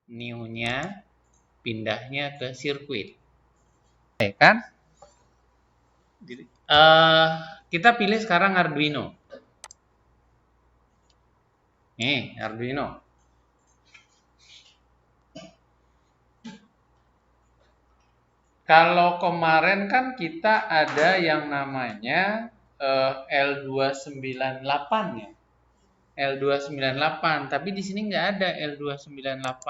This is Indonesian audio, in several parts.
new-nya pindahnya ke sirkuit. Oke kan? Kita pilih sekarang Arduino. Nih, Arduino. Kalau kemarin kan kita ada yang namanya L298 ya. L298, tapi di sini nggak ada L298.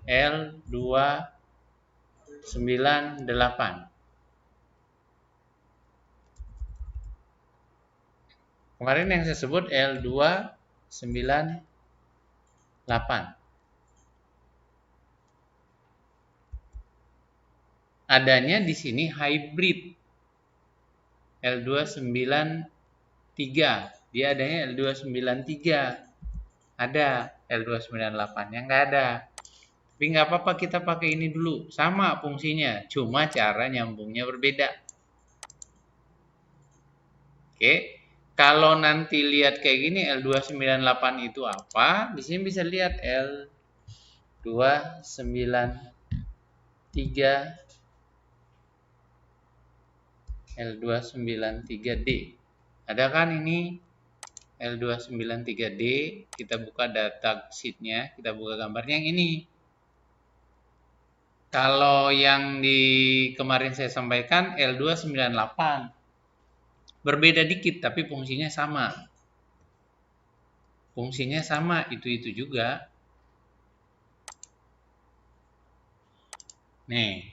L298. Kemarin yang saya sebut L298. Adanya di sini hybrid L293. Dia adanya L293. Ada L298 yang nggak ada. Tapi nggak apa-apa, kita pakai ini dulu. Sama fungsinya, cuma cara nyambungnya berbeda. Oke. Kalau nanti lihat kayak gini L298 itu apa? Di sini bisa lihat L293 L293D. Ada kan ini L293D, kita buka data sheet-nya, kita buka gambarnya yang ini. Kalau yang di kemarin saya sampaikan L298. Berbeda dikit tapi fungsinya sama. Fungsinya sama, itu juga. Nih.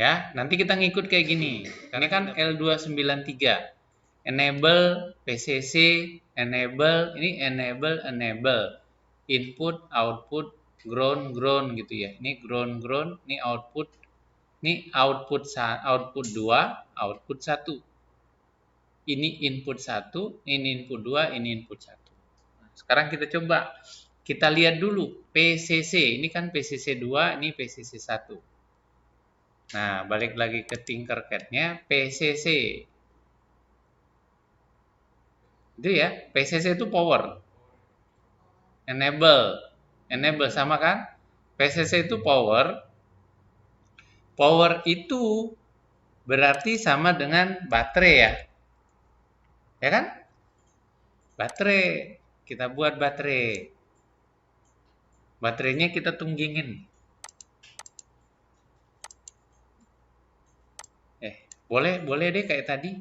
Ya, nanti kita ngikut kayak gini. Ini kan L293. Enable PCC, enable, ini enable. Input, output, ground gitu ya. Ini ground, ini output. Ini output 2, output 1. Ini input 1, ini input 2, ini input 1. Nah, sekarang kita coba. Kita lihat dulu PCC. Ini kan PCC 2, ini PCC 1. Nah, balik lagi ke Tinkercad-nya, PCC. Itu ya, PCC itu power. Enable sama kan? PCC itu power. Power itu berarti sama dengan baterai ya. Ya kan? Baterai. Kita buat baterai. Baterainya kita tunggingin. Boleh deh kayak tadi.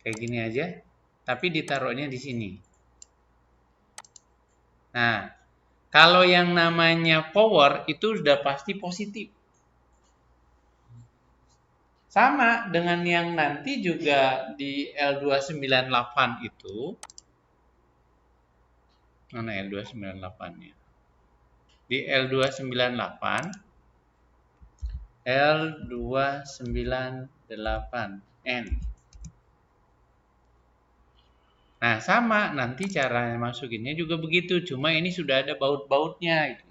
Kayak gini aja. Tapi ditaruhnya di sini. Nah, kalau yang namanya power itu sudah pasti positif. Sama dengan yang nanti juga di L298 itu. Mana L298-nya? Di L298 L298N. Nah, sama nanti cara masukinnya juga begitu, cuma ini sudah ada baut-bautnya gitu.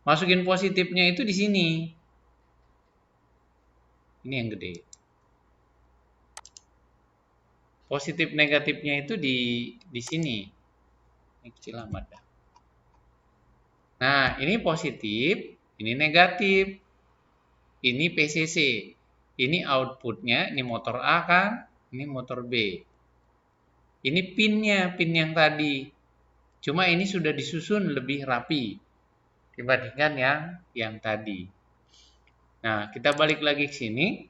Masukin positifnya itu di sini. Ini yang gede. Positif negatifnya itu di sini. Ini kecil amat dah. Nah, ini positif, ini negatif. Ini PCC. Ini outputnya, ini motor A kan, ini motor B. Ini pinnya, pin yang tadi. Cuma ini sudah disusun lebih rapi dibandingkan yang tadi. Nah, kita balik lagi ke sini.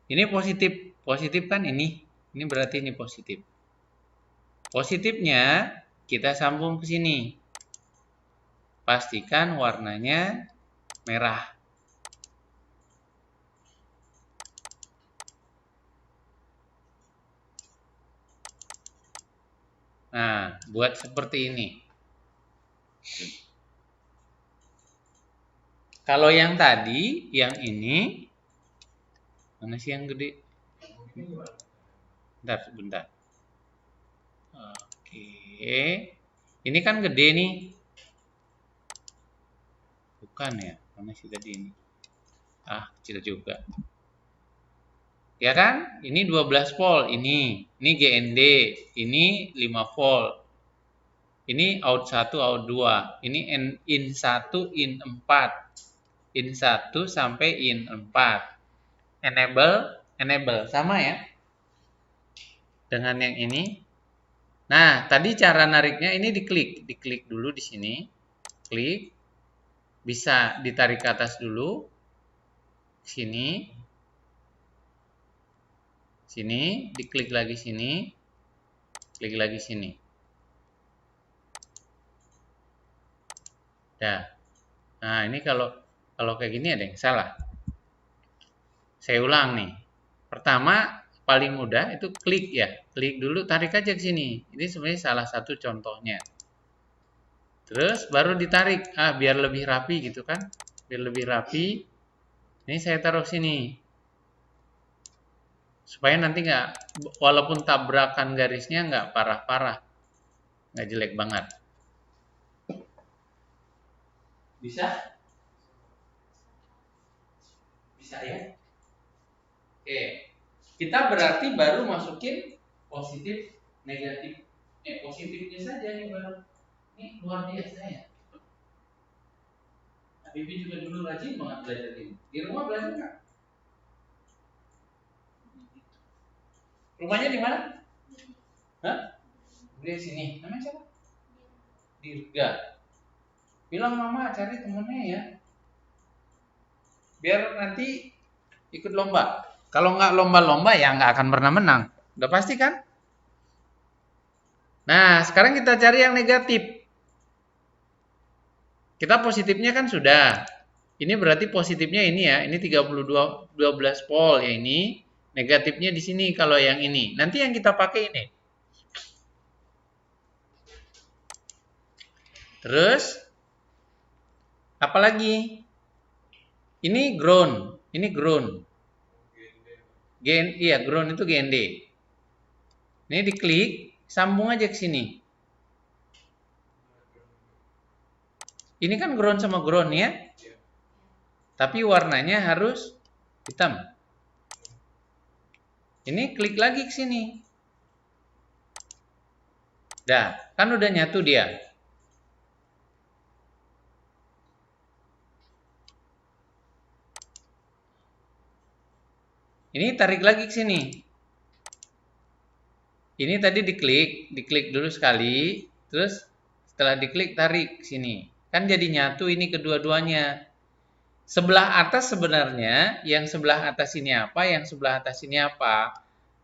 Ini positif. Positif kan ini. Ini berarti ini positif. Positifnya kita sambung ke sini. Pastikan warnanya merah. Nah, buat seperti ini. Kalau yang tadi, yang ini, mana sih yang gede? Bentar, sebentar. Oke. Ini kan gede nih. Bukan ya, mana sih tadi ini? Ah, kecil juga. Ya kan? Ini 12 volt ini GND, ini 5 volt. Ini out 1, out 2. Ini in 1, in 4. In 1 sampai in 4. Enable sama ya. Dengan yang ini. Nah, tadi cara nariknya ini diklik dulu di sini. Klik. Bisa ditarik ke atas dulu. Sini. Sini, diklik lagi sini. Klik lagi sini. Dah. Nah, ini kalau kayak gini ada yang salah. Saya ulang nih. Pertama, paling mudah itu klik ya. Klik dulu, tarik aja ke sini. Ini sebenarnya salah satu contohnya. Terus baru ditarik. Biar lebih rapi gitu kan. Biar lebih rapi. Ini saya taruh sini. Supaya nanti nggak, walaupun tabrakan garisnya nggak parah-parah. Nggak jelek banget. Bisa? Bisa ya? Oke. Kita berarti baru masukin positif, negatif. Positifnya saja nih baru. Ini luar biasa ya. Bibi juga dulu rajin banget belajar ini. Di rumah belajar nggak? Rumahnya di mana? Hah? Di sini. Namanya siapa? Dirga. Bilang mama cari temennya ya. Biar nanti ikut lomba. Kalau nggak lomba-lomba ya nggak akan pernah menang. Udah pasti kan? Nah, sekarang kita cari yang negatif. Kita positifnya kan sudah. Ini berarti positifnya ini ya. Ini 12 volt ya ini. Negatifnya di sini kalau yang ini. Nanti yang kita pakai ini. Terus apalagi? Ini ground. Ini ground. Iya, ground itu GND. Ini diklik, sambung aja ke sini. Ini kan ground sama ground ya. Tapi warnanya harus hitam. Ini klik lagi ke sini. Dah, kan udah nyatu dia. Ini tarik lagi ke sini. Ini tadi diklik dulu sekali, terus setelah diklik tarik ke sini. Kan jadi nyatu ini kedua-duanya. Sebelah atas sebenarnya, yang sebelah atas ini apa, yang sebelah atas ini apa.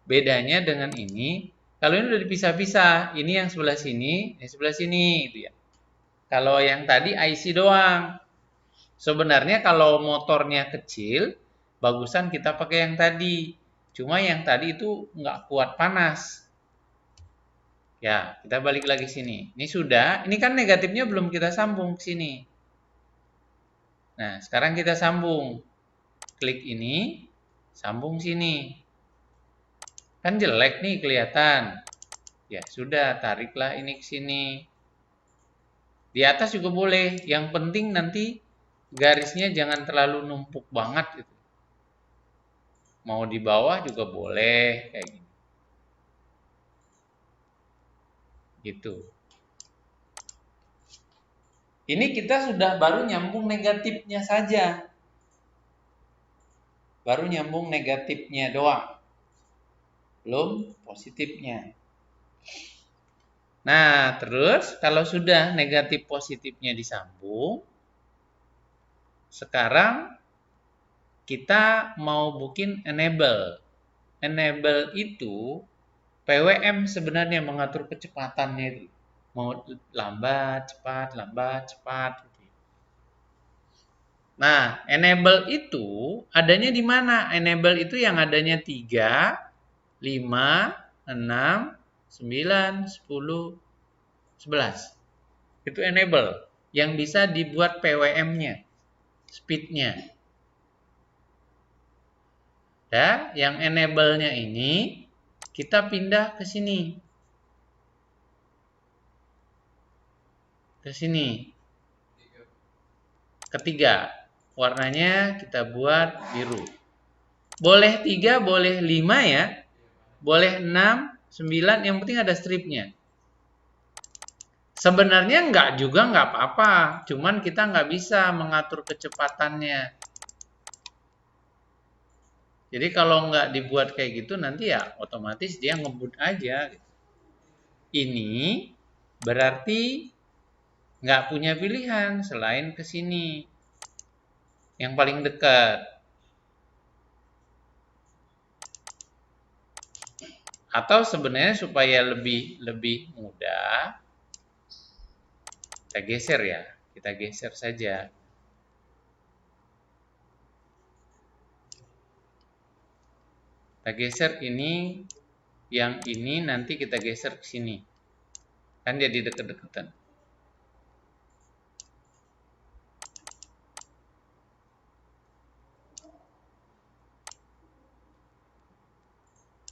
Bedanya dengan ini, kalau ini udah dipisah-pisah, ini yang sebelah sini, yang sebelah sini, gitu ya. Kalau yang tadi IC doang. Sebenarnya kalau motornya kecil, bagusan kita pakai yang tadi. Cuma yang tadi itu nggak kuat panas. Ya, kita balik lagi sini. Ini sudah, ini kan negatifnya belum kita sambung ke sini. Nah, sekarang kita sambung. Klik ini, sambung sini. Kan jelek nih kelihatan. Ya, sudah, tariklah ini ke sini. Di atas juga boleh. Yang penting nanti garisnya jangan terlalu numpuk banget gitu. Mau di bawah juga boleh kayak gini. Gitu. Ini kita sudah baru nyambung negatifnya saja. Baru nyambung negatifnya doang. Belum positifnya. Nah, terus kalau sudah negatif positifnya disambung, sekarang kita mau bikin enable. Enable itu PWM sebenarnya mengatur kecepatannya itu. Mau lambat, cepat. Nah, enable itu adanya di mana? Enable itu yang adanya 3, 5, 6, 9, 10, 11. Itu enable yang bisa dibuat PWM-nya, speed-nya. Ya, yang enable-nya ini kita pindah ke sini. Ke sini. Ketiga, warnanya kita buat biru. Boleh 3, boleh 5 ya. Boleh 6, 9, yang penting ada stripnya. Sebenarnya enggak juga nggak apa-apa, cuman kita nggak bisa mengatur kecepatannya. Jadi kalau nggak dibuat kayak gitu nanti ya otomatis dia ngebut aja. Ini berarti nggak punya pilihan selain ke sini yang paling dekat. Atau sebenarnya supaya lebih mudah, kita geser ya, kita geser saja. Kita geser ini, yang ini nanti kita geser ke sini, kan jadi deket-deketan.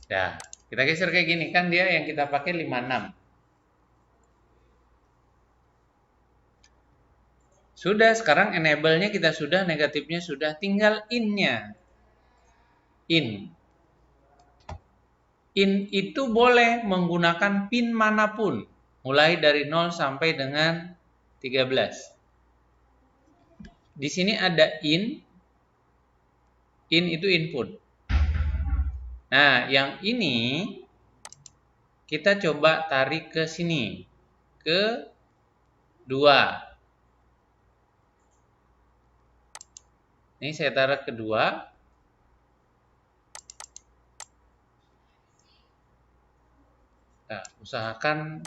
Nah, kita geser kayak gini, kan dia yang kita pakai 56. Sudah, sekarang enable-nya kita sudah, negatifnya sudah, tinggal in-nya. In. In itu boleh menggunakan pin manapun, mulai dari 0 sampai dengan 13. Di sini ada in itu input. Nah, yang ini kita coba tarik ke sini, ke 2. Ini saya tarik ke 2. Nah, usahakan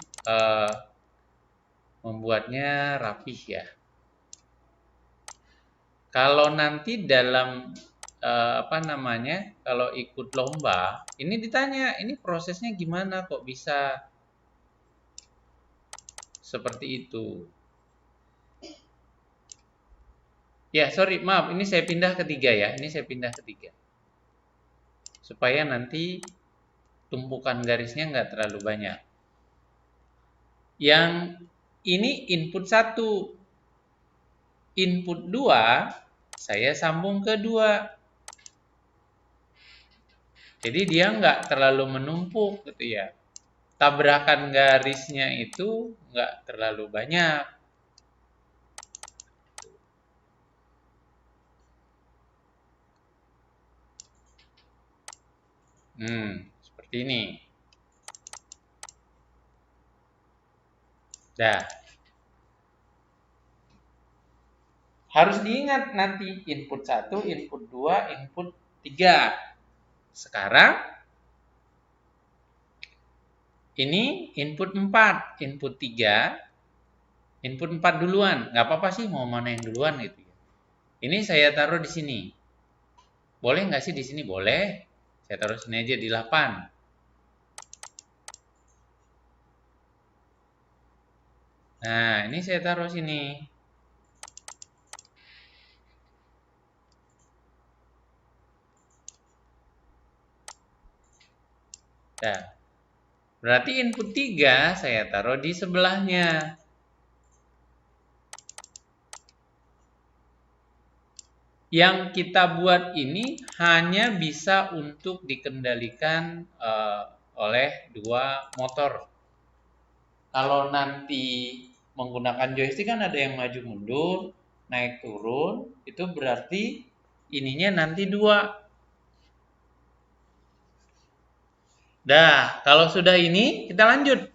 membuatnya rapih ya. Kalau nanti dalam kalau ikut lomba, ini ditanya, ini prosesnya gimana kok bisa seperti itu. Ya, sorry, maaf, ini saya pindah ke 3 ya. Ini saya pindah ke 3. Supaya nanti tumpukan garisnya nggak terlalu banyak. Yang ini input 1. Input 2, saya sambung ke 2. Jadi dia nggak terlalu menumpuk gitu ya. Tabrakan garisnya itu nggak terlalu banyak. Seperti ini. Dah. Harus diingat nanti input 1, input 2, input 3. Sekarang ini input 4, input 3, input 4 duluan. Nggak apa-apa sih mau mana yang duluan gitu ya. Ini saya taruh di sini. Boleh nggak sih di sini? Boleh. Saya taruh sini aja di 8. Nah, ini saya taruh sini. Nah, berarti input 3 saya taruh di sebelahnya. Yang kita buat ini hanya bisa untuk dikendalikan oleh 2 motor. Kalau nanti menggunakan joystick kan ada yang maju mundur, naik turun, itu berarti ininya nanti 2. Dah, kalau sudah ini kita lanjut.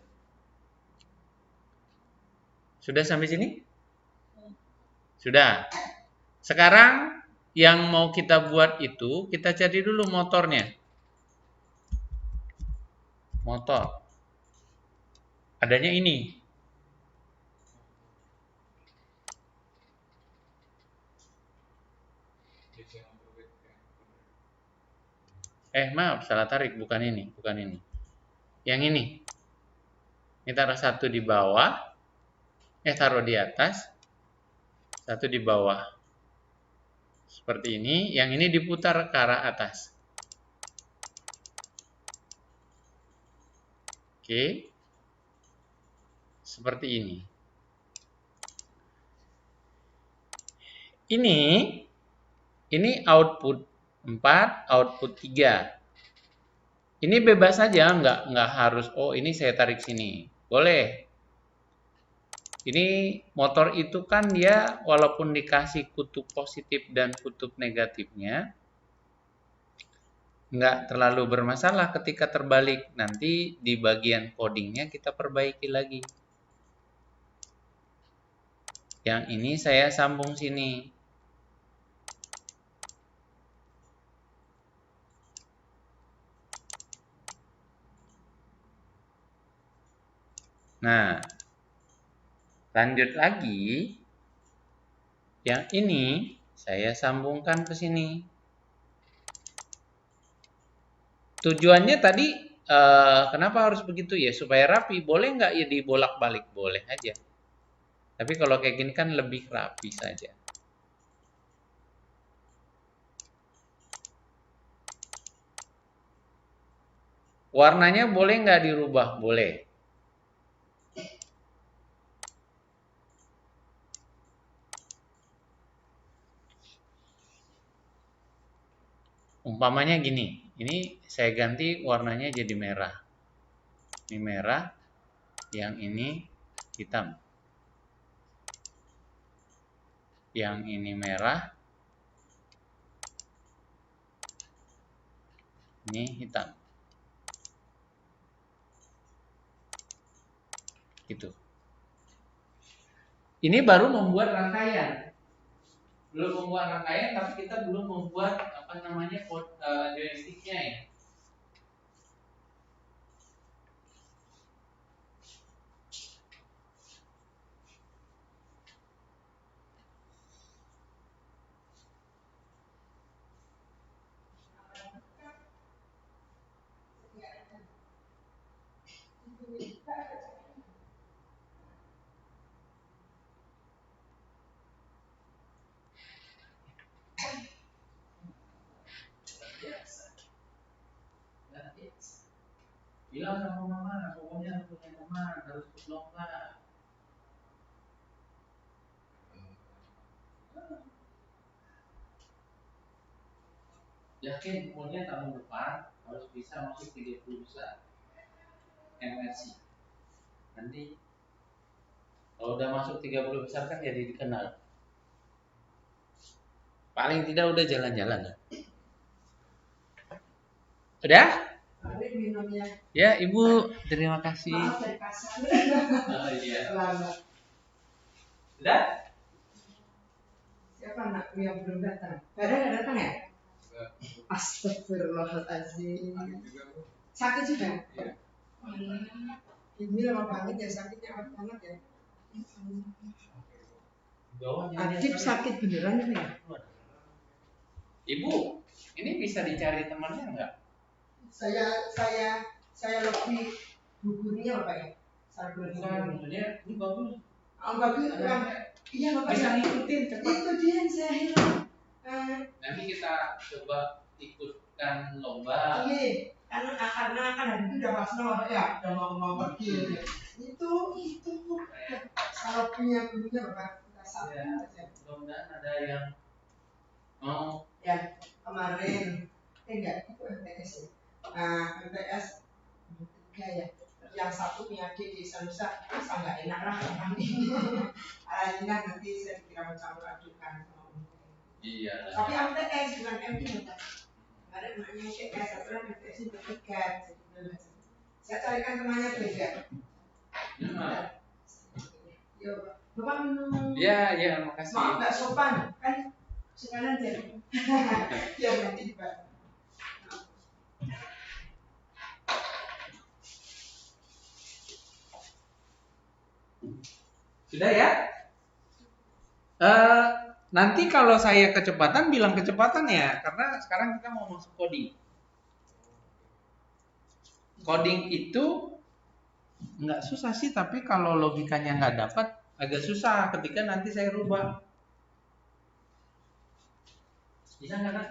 Sudah sampai sini? Sudah. Sekarang yang mau kita buat itu, kita cari dulu motornya. Motor. Adanya ini. Maaf, salah tarik, bukan ini, bukan ini. Yang ini. Ini taruh 1 di bawah. Taruh di atas. 1 di bawah. Seperti ini. Yang ini diputar ke arah atas. Oke. Seperti ini. Ini output 4, output 3. Ini bebas saja, nggak harus, oh ini saya tarik sini. Boleh. Ini motor itu kan dia walaupun dikasih kutub positif dan kutub negatifnya, nggak terlalu bermasalah ketika terbalik. Nanti di bagian codingnya kita perbaiki lagi. Yang ini saya sambung sini. Nah, lanjut lagi. Yang ini saya sambungkan ke sini. Tujuannya tadi kenapa harus begitu ya? Supaya rapi. Boleh nggak ya dibolak-balik? Boleh aja. Tapi kalau kayak gini kan lebih rapi saja. Warnanya boleh nggak dirubah? Boleh. Umpamanya gini, ini saya ganti warnanya jadi merah. Ini merah, yang ini hitam. Yang ini merah, ini hitam. Gitu. Ini baru membuat rangkaian. Belum membuat rangkaian, tapi kita belum membuat apa namanya joysticknya ya. Bilang sama mama, pokoknya harus punya teman, harus ikut lomba. Yakin pokoknya tahun depan harus bisa masuk 30 besar MRC. Nanti kalau udah masuk 30 besar kan jadi dikenal. Paling tidak udah jalan-jalan. Udah? Ya, Ibu, terima kasih. Oh, iya. Udah? Siapa anak yang belum datang? Ada nggak datang ya? Astagfirullahaladzim. Sakit juga? Iya. Ini lama banget ya, sakitnya awet banget ya. Adib sakit beneran ini ya? Ibu, ini bisa dicari temannya nggak? Saya lebih bukunya apa ya? Maksudnya ini bagus. Oh, bagus. Iya, Bapak. Bisa ngikutin cepat. Itu dia yang saya hilang. Nanti kita coba ikutkan lomba. Iya, karena kan hari itu udah pas nomor ya, udah mau pergi. Itu kalau punya gurunya Bapak kita satu aja. Mudah-mudahan ada yang mau. Ya kemarin enggak itu MTS ya. Nah MTS 3 ya. Yang satu punya adik di Sanusa, masa nggak enak lah orang ini. Ini kan nanti saya kira mencampur adukan sama umum. Iya. Tapi MTS bukan MT Bapak. Kemarin namanya MTS, aturan MTS itu tiket. Saya carikan temannya beda. Yo, Bapak minum. Ya, makasih. Maaf nggak sopan kan? Sekarang jadi. Ya nanti Pak. Sudah ya? Nanti kalau saya kecepatan bilang kecepatan ya, karena sekarang kita mau masuk coding. Coding itu nggak susah sih, tapi kalau logikanya nggak dapat agak susah ketika nanti saya rubah. Bisa nggak kan?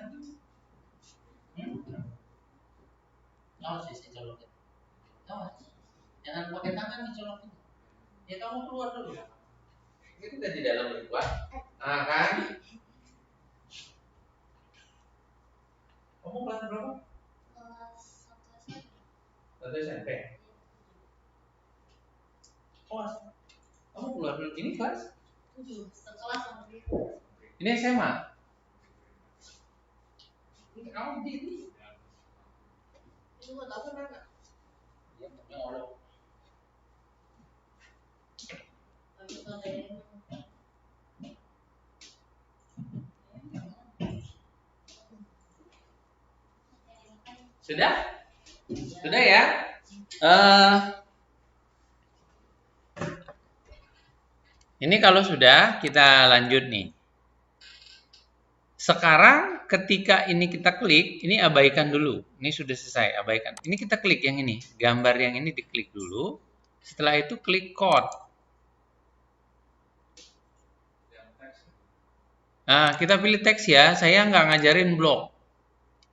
Awas ya, saya colokin. Awas. Jangan pakai tangan nih colokin. Ya kamu keluar dulu. Itu udah di dalam berubah. Nah kan? Kamu kelas berapa? Kelas 1 SMP. Kelas. Kamu keluar dulu ini kelas? 7. Sekelas sama dia. Ini SMA. Ini kamu di ini. Itu enggak tahu mana. Ya, punya Allah. Sudah? Sudah ya? Ini kalau sudah, kita lanjut nih. Sekarang ketika ini kita klik, ini abaikan dulu. Ini sudah selesai, abaikan. Ini kita klik yang ini, gambar yang ini diklik dulu. Setelah itu klik code. Nah, kita pilih teks ya. Saya nggak ngajarin blok.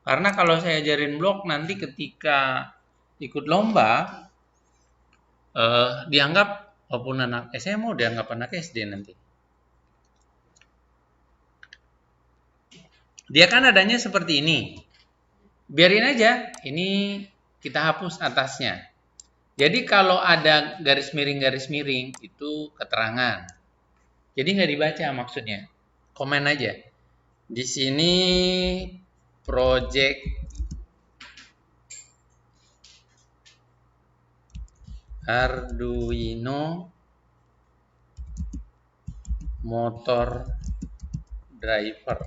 Karena kalau saya ajarin blok, nanti ketika ikut lomba, dianggap, walaupun anak SMA, dianggap anak SD nanti. Dia kan adanya seperti ini. Biarin aja, ini kita hapus atasnya. Jadi kalau ada garis miring itu keterangan. Jadi nggak dibaca maksudnya. Komen aja. Di sini project Arduino motor driver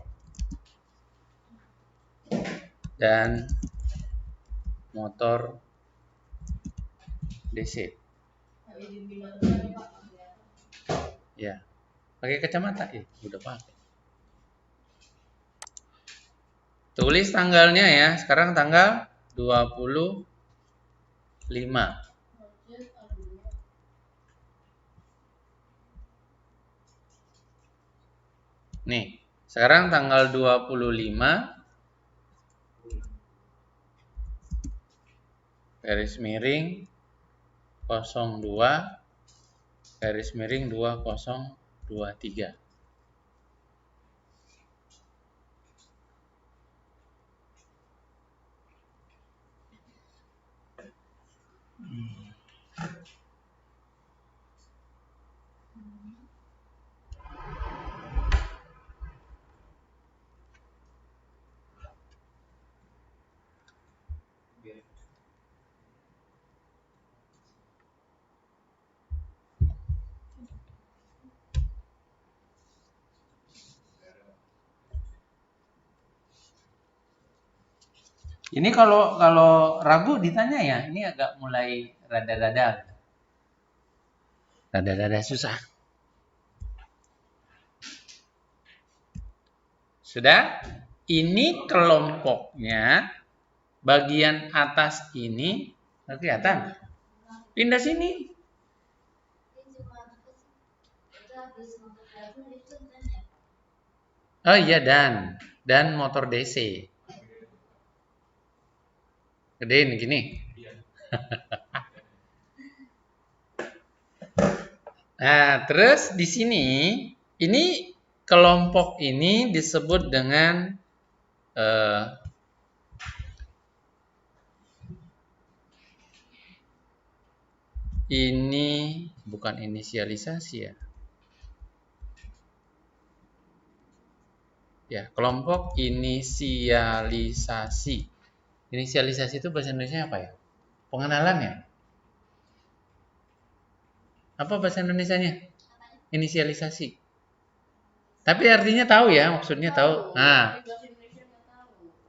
dan motor DC. Ya, pakai kacamata ya, udah pakai. Tulis tanggalnya ya, sekarang tanggal 25. Nih, sekarang tanggal 25 garis miring 02 garis miring 2023. Ini kalau ragu ditanya ya, ini agak mulai rada-rada susah. Sudah? Ini kelompoknya, bagian atas ini, kelihatan? Pindah sini. Oh iya, dan motor DC. Gedein gini. Nah, terus di sini, ini kelompok ini disebut dengan ini bukan inisialisasi ya. Ya, kelompok inisialisasi. Inisialisasi itu bahasa Indonesia apa ya? Pengenalan ya? Apa bahasa Indonesianya? Inisialisasi. Tapi artinya tahu ya, maksudnya tahu. Nah,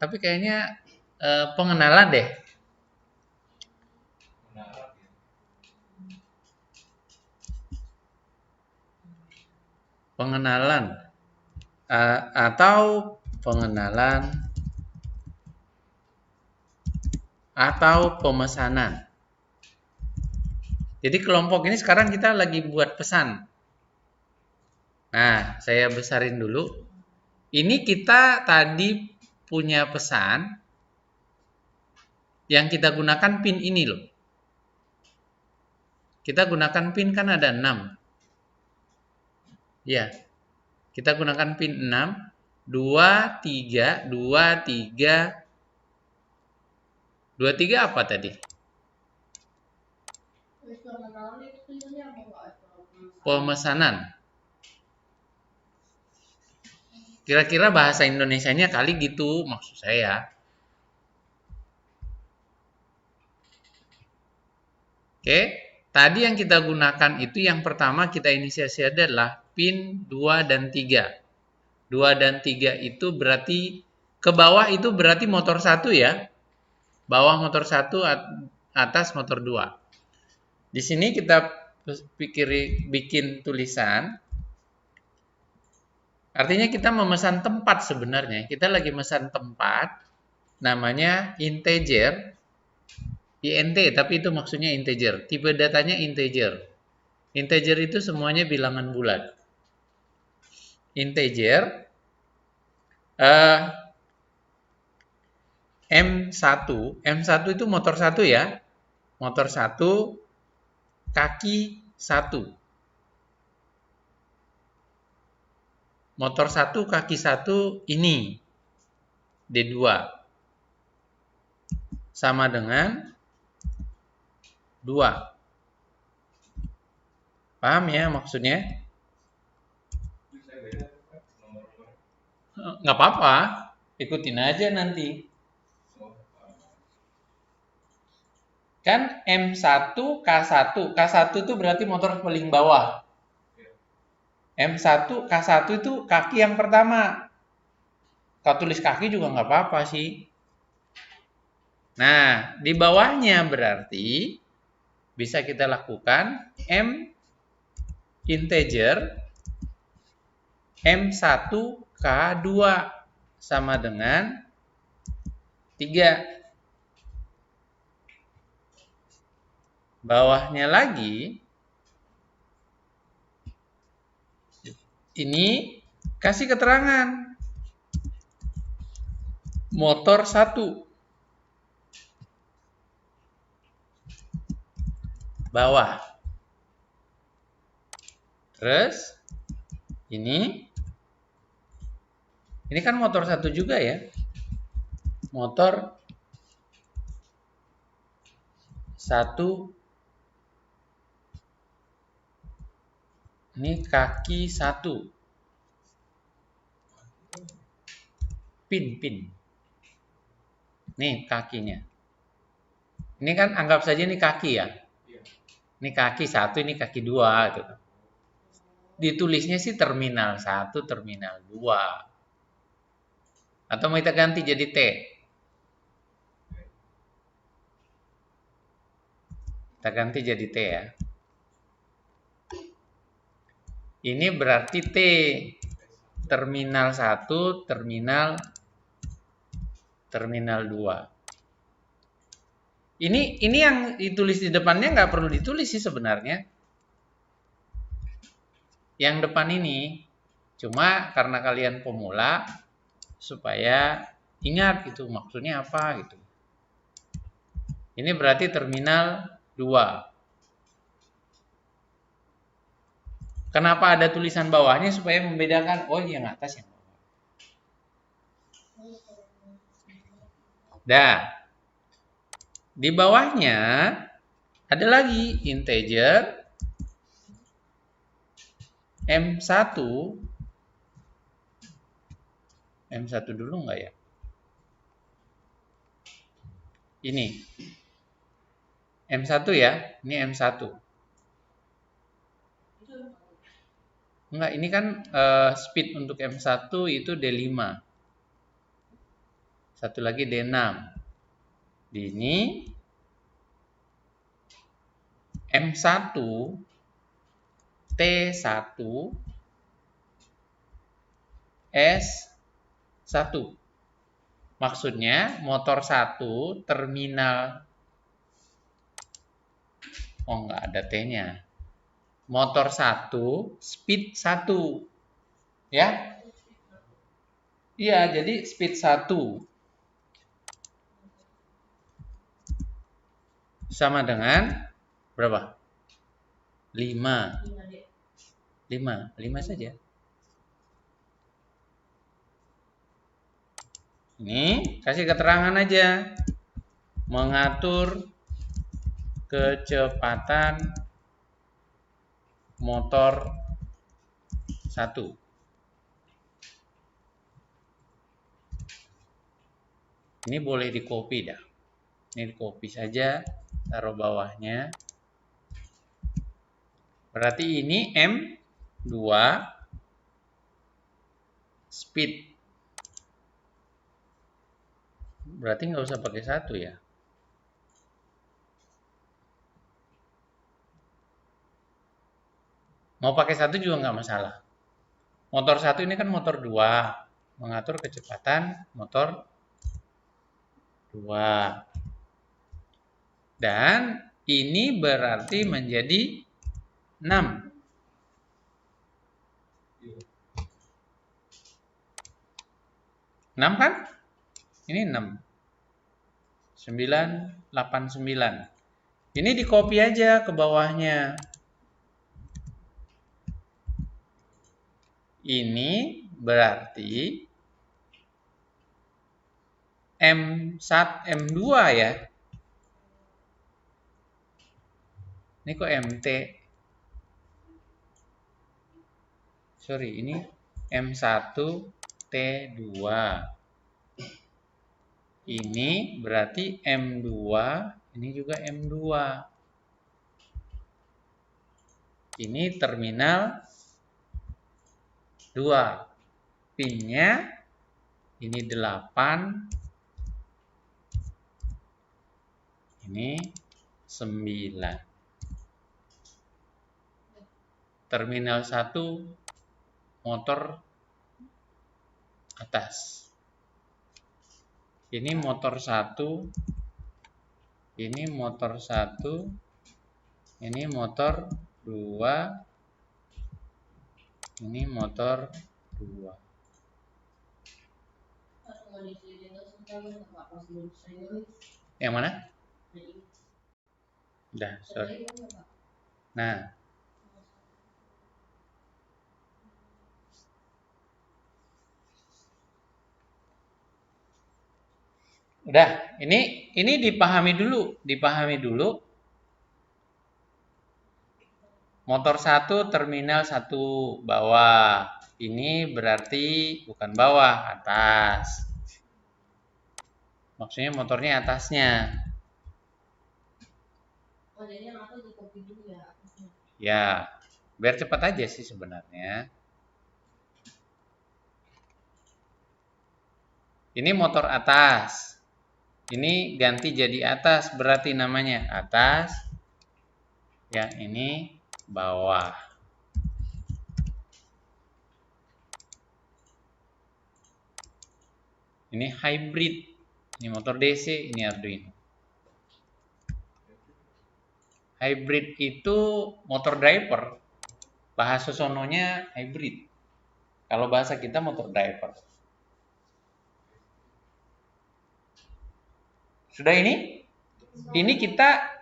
tapi kayaknya pengenalan deh. Pengenalan atau pengenalan atau pemesanan. Jadi kelompok ini sekarang kita lagi buat pesan. Nah, saya besarin dulu. Ini kita tadi punya pesan yang kita gunakan pin ini loh. Kita gunakan pin kan ada 6. Ya, kita gunakan pin 6, 2, 3, 2, 3, 23 apa tadi? Pemesanan. Kira-kira bahasa Indonesianya kali gitu maksud saya. Oke, tadi yang kita gunakan itu yang pertama kita inisiasi adalah pin 2 dan 3. 2 dan 3 itu berarti ke bawah itu berarti motor 1 ya. Bawah motor 1, atas motor 2. Di sini kita bikin tulisan. Artinya kita memesan tempat sebenarnya. Kita lagi memesan tempat namanya integer. INT, tapi itu maksudnya integer. Tipe datanya integer. Integer itu semuanya bilangan bulat. Integer M1. M1 itu motor 1 ya. Motor 1 kaki 1. Motor 1 kaki 1 ini D2 sama dengan 2. Paham ya maksudnya? Nggak apa-apa, ikutin aja nanti. Kan M1 K1. K1 itu berarti motor paling bawah. M1 K1 itu kaki yang pertama. Kalau tulis kaki juga nggak apa-apa sih. Nah, di bawahnya berarti bisa kita lakukan M integer M1 K2 sama dengan 3. Bawahnya lagi, ini kasih keterangan. Motor 1. Bawah. Terus, ini kan motor 1 juga ya. Motor 1. Ini kaki 1. Pin. Nih kakinya. Ini kan anggap saja ini kaki ya. Ini kaki 1, ini kaki 2 gitu. Ditulisnya sih terminal 1, terminal 2. Atau mau kita ganti jadi T. Kita ganti jadi T ya. Ini berarti T. Terminal 1, terminal 2. Ini yang ditulis di depannya nggak perlu ditulis sih sebenarnya. Yang depan ini. Cuma karena kalian pemula, supaya ingat gitu maksudnya apa gitu. Ini berarti terminal 2. Kenapa ada tulisan bawahnya supaya membedakan, oh yang atas yang bawah. Dah. Di bawahnya ada lagi integer M1. M1 dulu enggak ya? Ini. M1 ya, ini M1. Enggak, ini kan speed untuk M1 itu D5. Satu lagi D6. Ini M1 T1 S1. Maksudnya motor 1 terminal, oh enggak ada T-nya. Motor 1 speed 1. Ya? Iya, jadi speed 1 sama dengan berapa? 5. 5 saja. Ini kasih keterangan aja. mengatur kecepatan motor 1. Ini boleh di copy dah. Ini di copy saja, taruh bawahnya. Berarti ini M2 speed. Berarti nggak usah pakai 1 ya. Mau pakai 1 juga nggak masalah. Motor 1 ini kan motor 2. Mengatur kecepatan motor 2. Dan ini berarti menjadi 6. 6 kan? Ini 6. 989. Ini di copy aja ke bawahnya. Ini berarti M1, M2 ya. Ini kok MT? Sorry, ini M1 T2. Ini berarti M2, ini juga M2. Ini terminal 2. Pinnya ini 8. Ini 9. Terminal 1 motor atas. Ini motor 1. Ini motor 1. Ini motor 2. Ini motor 2. Yang mana? Udah, sorry. Nah, udah, ini dipahami dulu. Motor 1 terminal 1 bawah. Ini berarti bukan bawah, atas. Maksudnya motornya atasnya. Oh, jadi yang aku di copy dulu ya. Ya, biar cepat aja sih sebenarnya. Ini motor atas. Ini ganti jadi atas, berarti namanya atas. Yang ini bawah. Ini hybrid. Ini motor DC, ini Arduino. Hybrid itu motor driver. Bahasa sononya hybrid. Kalau bahasa kita motor driver. Sudah ini? Ini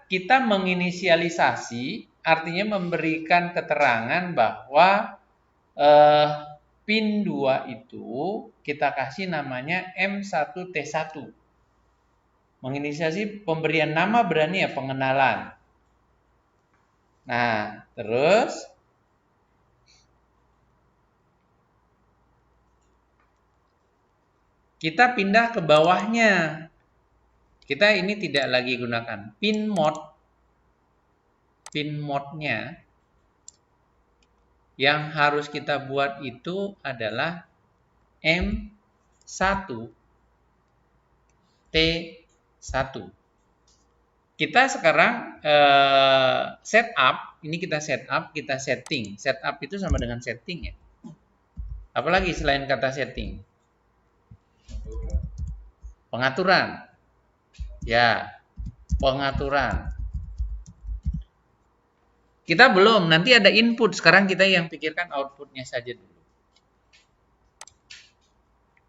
kita menginisialisasi, artinya memberikan keterangan bahwa pin 2 itu kita kasih namanya M1T1. Menginisiasi pemberian nama berani ya, pengenalan. Nah, terus kita pindah ke bawahnya. Kita ini tidak lagi gunakan pin mode. Pin mode-nya yang harus kita buat itu adalah M1T1. Kita sekarang setup, ini kita setup, kita setting. Setup itu sama dengan setting ya. Apalagi selain kata setting? Pengaturan. Ya, pengaturan. Kita belum, nanti ada input. Sekarang kita yang pikirkan outputnya saja dulu.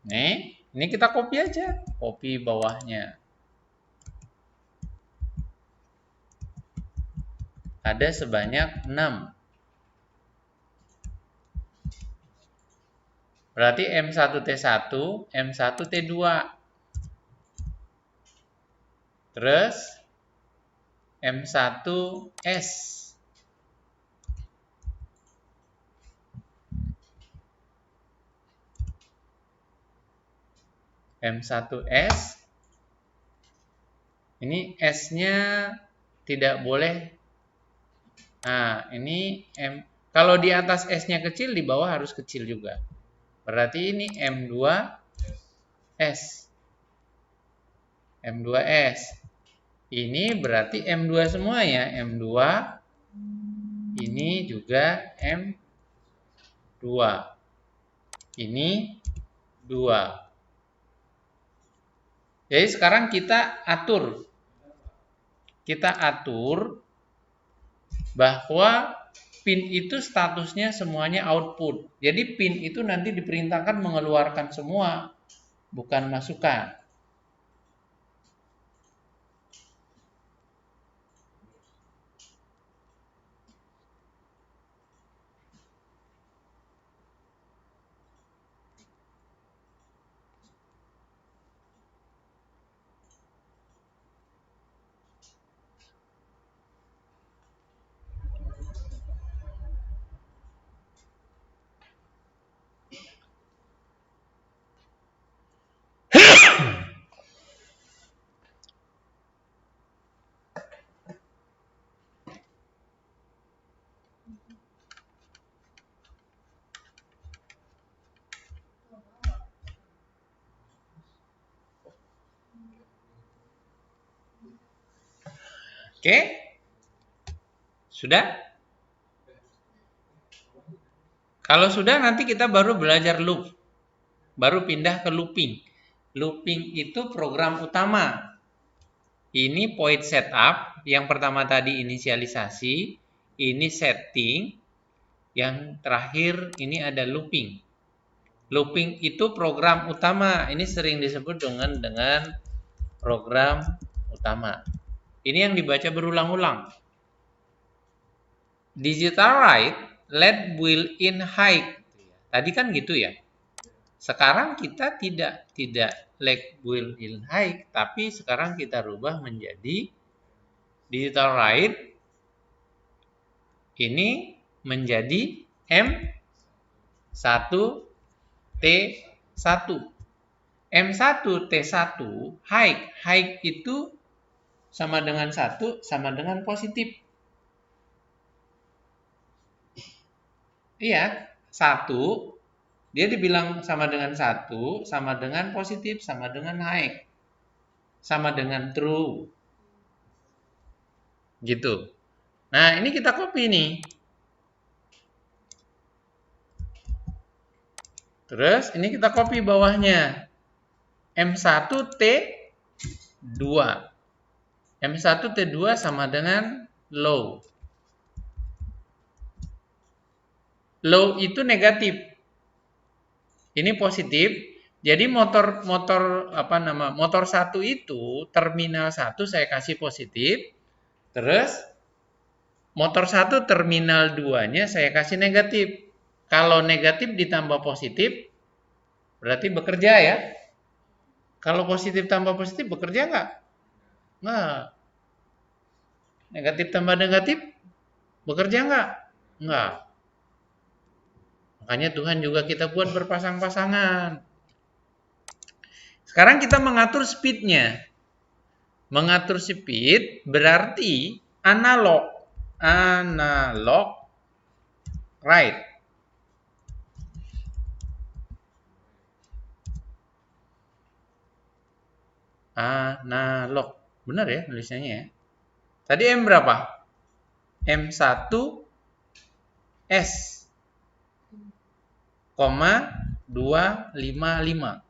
Nih, ini kita copy aja. Copy bawahnya. Ada sebanyak 6. Berarti M1T1, M1T2. Terus M1S. M1S. Ini S-nya tidak boleh. Nah, ini kalau di atas S-nya kecil, di bawah harus kecil juga. Berarti ini M2S. M2S. Ini berarti M2 semua ya. M2. Ini juga M2. Ini 2. Jadi sekarang kita atur. Kita atur bahwa pin itu statusnya semuanya output. Jadi pin itu nanti diperintahkan mengeluarkan semua, bukan masukkan. Oke? Sudah? Kalau sudah nanti kita baru belajar loop. Baru pindah ke looping. Looping itu program utama. Ini point setup, yang pertama tadi inisialisasi, ini setting, yang terakhir ini ada looping. Looping itu program utama. Ini sering disebut dengan program utama. Ini yang dibaca berulang-ulang. Digital write, let built-in high. Tadi kan gitu ya. Sekarang kita tidak let built-in high, tapi sekarang kita rubah menjadi digital write. Ini menjadi M1T1. M1T1 high. High itu sama dengan 1 sama dengan positif. Iya, 1 dia dibilang sama dengan 1 sama dengan positif sama dengan high. Sama dengan true. Gitu. Nah, ini kita copy nih. Terus ini kita copy bawahnya. M1T2. M1T2 sama dengan low. Low itu negatif. Ini positif. Jadi motor 1 itu terminal 1 saya kasih positif. Terus motor 1 terminal 2-nya saya kasih negatif. Kalau negatif ditambah positif berarti bekerja ya. Kalau positif tambah positif bekerja nggak? Nggak. Negatif tambah negatif bekerja nggak? Nggak. Makanya Tuhan juga kita buat berpasang-pasangan. Sekarang kita mengatur speed-nya. Mengatur speed berarti analog. Analog write. Analog. Benar ya tulisannya ya. Tadi M berapa? M1S, 255.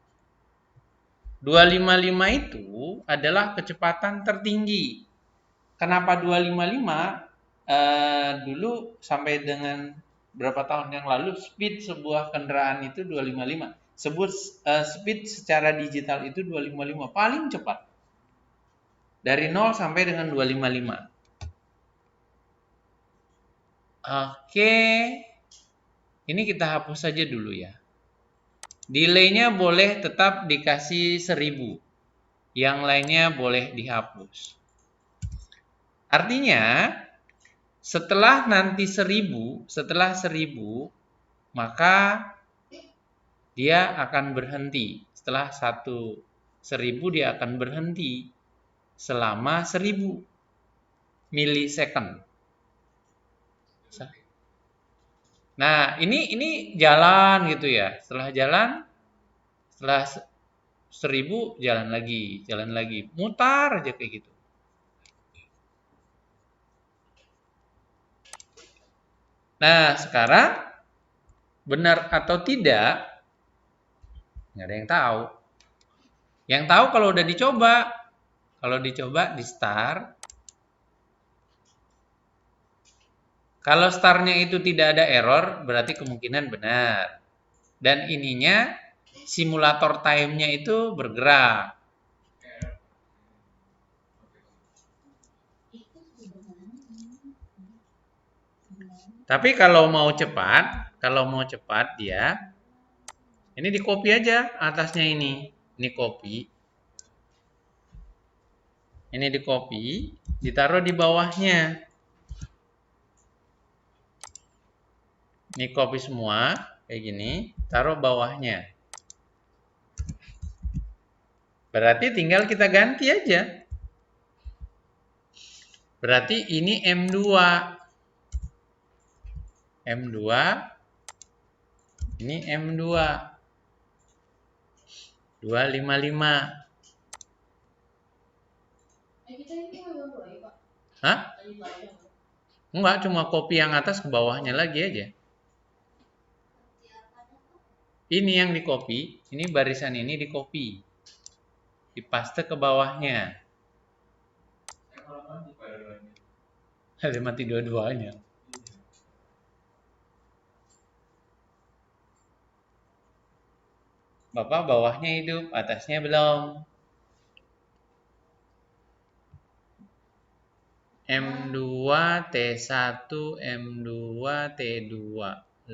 255 itu adalah kecepatan tertinggi. Kenapa 255? Dulu sampai dengan berapa tahun yang lalu speed sebuah kendaraan itu 255. Speed secara digital itu 255 paling cepat. Dari 0 sampai dengan 255. Oke. Ini kita hapus saja dulu ya. Delay-nya boleh tetap dikasih 1000. Yang lainnya boleh dihapus. Artinya, setelah nanti 1000, maka dia akan berhenti. Setelah 1000 dia akan berhenti selama 1000 milisecond. Nah, ini jalan gitu ya. Setelah jalan, setelah 1000 jalan lagi, mutar aja kayak gitu. Nah, sekarang benar atau tidak, nggak ada yang tahu. Yang tahu kalau udah dicoba. Kalau dicoba di start. Kalau startnya itu tidak ada error, berarti kemungkinan benar. Dan ininya, simulator time-nya itu bergerak. Tapi kalau mau cepat dia, ini di copy aja atasnya ini. Ini copy. Ini di copy, ditaruh di bawahnya. Ini copy semua, kayak gini, taruh bawahnya. Berarti tinggal kita ganti aja. Berarti ini M2. M2. Ini M2. 255. Hah? Enggak, cuma copy yang atas ke bawahnya lagi aja. Ini yang di copy, ini barisan ini di copy. Dipaste ke bawahnya. Ada mati dua-duanya. Bapak bawahnya hidup, atasnya belum. M2 T1 M2 T2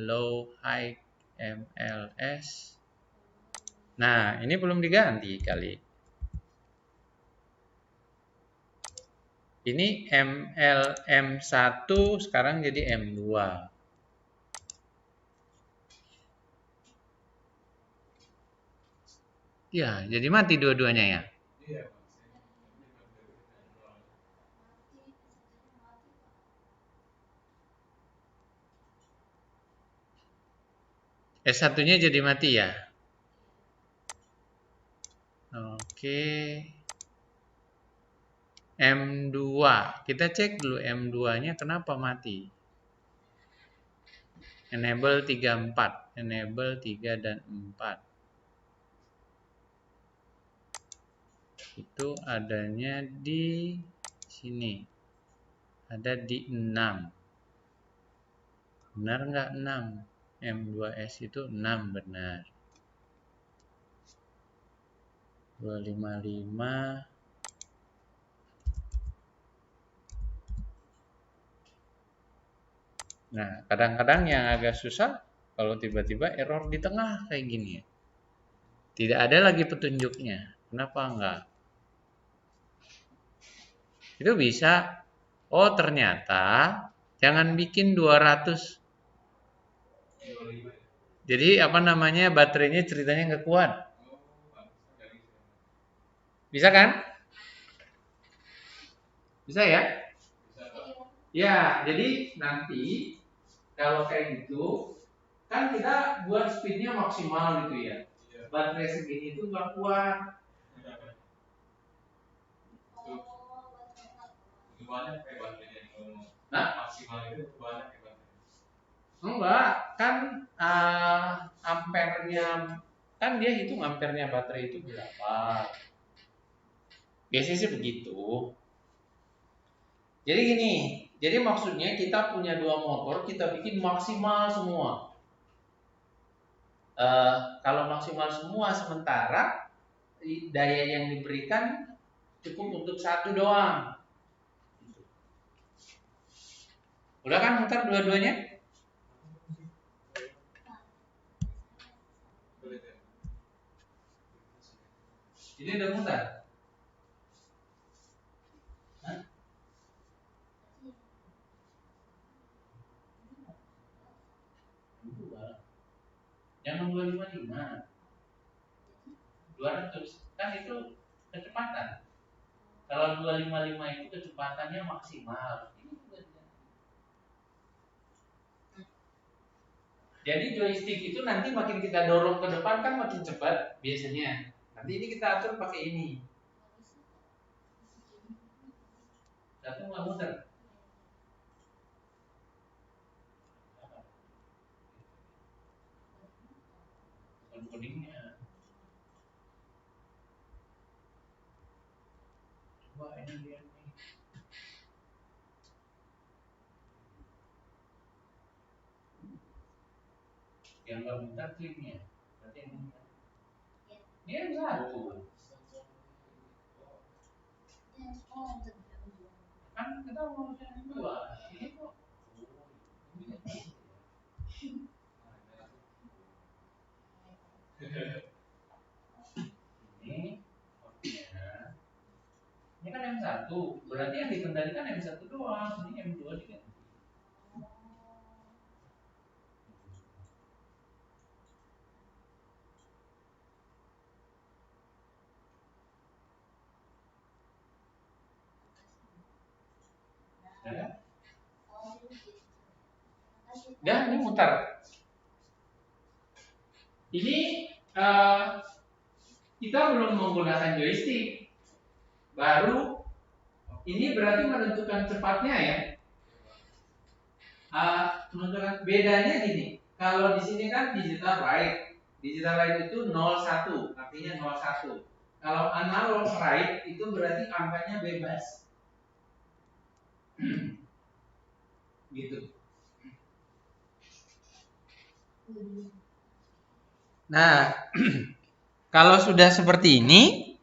low high MLS. Nah, ini belum diganti kali. Ini M1 sekarang jadi M2. Ya, jadi mati dua-duanya ya. S1-nya jadi mati ya. Oke. M2. Kita cek dulu M2-nya kenapa mati. Enable 34. Enable 3 dan 4. Itu adanya di sini. Ada di 6. Benar nggak 6? M2S itu 6 benar. 255. Nah, kadang-kadang yang agak susah kalau tiba-tiba error di tengah kayak gini. Tidak ada lagi petunjuknya. Kenapa enggak? Itu bisa. Oh, ternyata jangan bikin 200. Jadi apa namanya baterainya ceritanya nggak kuat. Bisa kan? Bisa ya? Ya, jadi nanti kalau kayak gitu kan kita buat speednya maksimal gitu ya. Baterai segini itu nggak kuat. Nah, maksimal itu banyak ya baterai. Enggak, kan ampernya kan dia hitung ampernya baterai itu berapa. Biasanya sih begitu. Jadi gini, jadi maksudnya kita punya dua motor, kita bikin maksimal semua. Kalau maksimal semua sementara daya yang diberikan cukup untuk satu doang. Udah kan muter dua-duanya? Ini udah muter. Jangan 255. 200 kan itu kecepatan. Kalau 255 itu kecepatannya maksimal. Ini juga tidak. Jadi joystick itu nanti makin kita dorong ke depan kan makin cepat biasanya. Nanti ini kita atur pakai ini. Satu nggak muter. Kuningnya. Coba ini lihat nih. Yang nggak muter kliknya. Berarti yang muter. Ini yang satu. Kan kita mau yang dua. Ini kok. Ini kan M1, berarti yang dikendalikan M1 doang, ini M2 diganti. Dan ini mutar. Ini kita belum menggunakan joystick. Baru ini berarti menentukan cepatnya ya. Menentukan bedanya gini. Kalau di sini kan digital write. Digital write itu 01, artinya 01. Kalau analog write itu berarti angkanya bebas. Gitu. Nah, kalau sudah seperti ini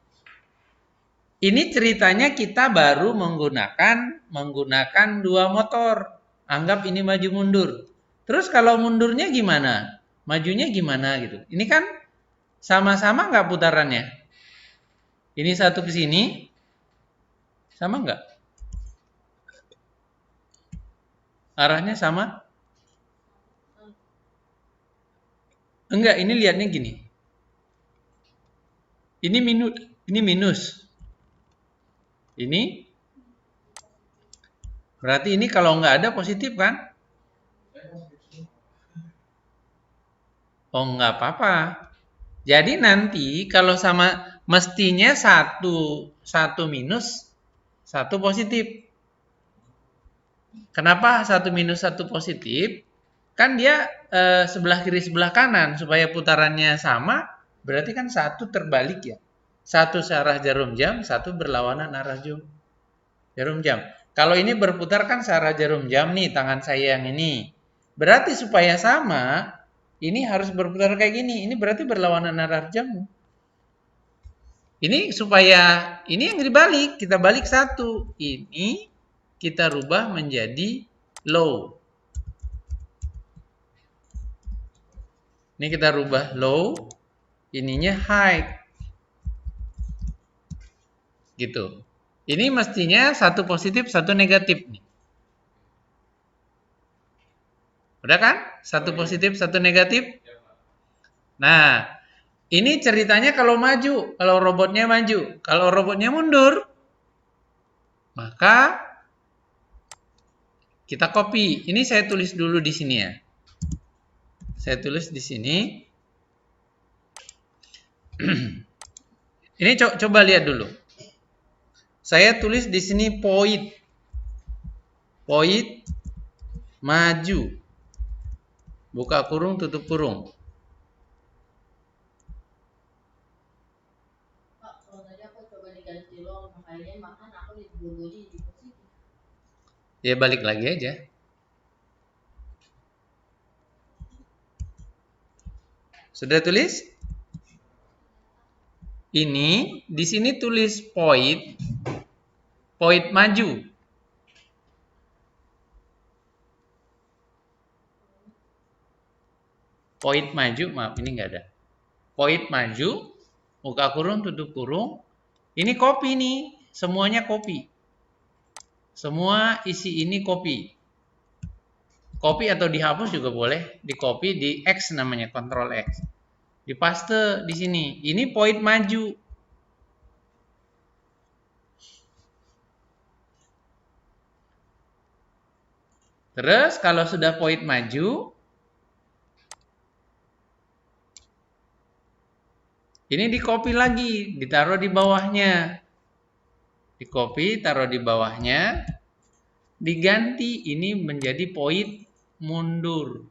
ceritanya kita baru menggunakan dua motor. Anggap ini maju mundur. Terus kalau mundurnya gimana? Majunya gimana gitu? Ini kan sama-sama nggak putarannya? Ini satu ke sini, sama nggak? Arahnya sama? Enggak, ini lihatnya gini. Ini minus. Ini berarti ini kalau nggak ada positif kan? Oh, nggak apa-apa. Jadi nanti kalau sama mestinya satu minus, satu positif. Kenapa satu minus satu positif? Kan dia sebelah kiri sebelah kanan supaya putarannya sama. Berarti kan satu terbalik ya. Satu searah jarum jam, satu berlawanan arah jarum jam. Kalau ini berputar kan searah jarum jam nih, tangan saya yang ini. Berarti supaya sama, ini harus berputar kayak gini. Ini berarti berlawanan arah jam. Ini supaya ini yang dibalik, kita balik satu. Ini kita rubah menjadi low. Ini kita rubah low, ininya high. Gitu. Ini mestinya satu positif, satu negatif nih. Udah kan? Satu positif, satu negatif. Nah, ini ceritanya kalau maju, kalau robotnya maju. Kalau robotnya mundur, maka kita copy. Ini saya tulis dulu di sini ya. Saya tulis di sini. Ini coba lihat dulu. Saya tulis di sini point maju. Buka kurung, tutup kurung. Pak, kalau tadi aku coba diganti low, makanya makan aku dibully di positif. Ya balik lagi aja. Sudah tulis? Ini di sini tulis point maju. Point maju, maaf ini enggak ada. Point maju, buka kurung, tutup kurung. Ini copy nih, semuanya copy. Semua isi ini copy. Copy atau dihapus juga boleh. Di copy di X namanya, Ctrl X. Di paste di sini. Ini point maju. Terus kalau sudah point maju, ini di copy lagi, ditaruh di bawahnya. Di copy, taruh di bawahnya. Diganti ini menjadi point mundur.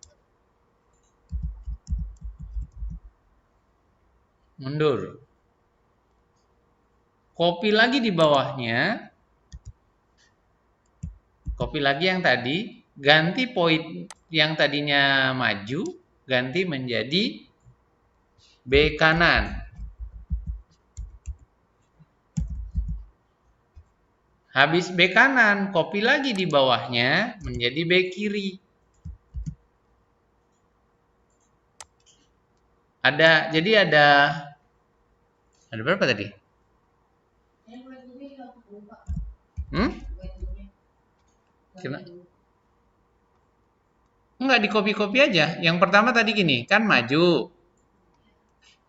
Mundur. Copy lagi di bawahnya. Copy lagi yang tadi, ganti point yang tadinya maju, ganti menjadi B kanan. Habis B kanan, copy lagi di bawahnya menjadi B kiri. Jadi ada berapa tadi? Enggak, di copy-copy aja. Yang pertama tadi gini, kan maju.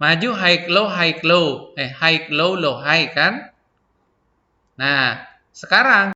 Maju high low high low. High low low high kan? Nah, sekarang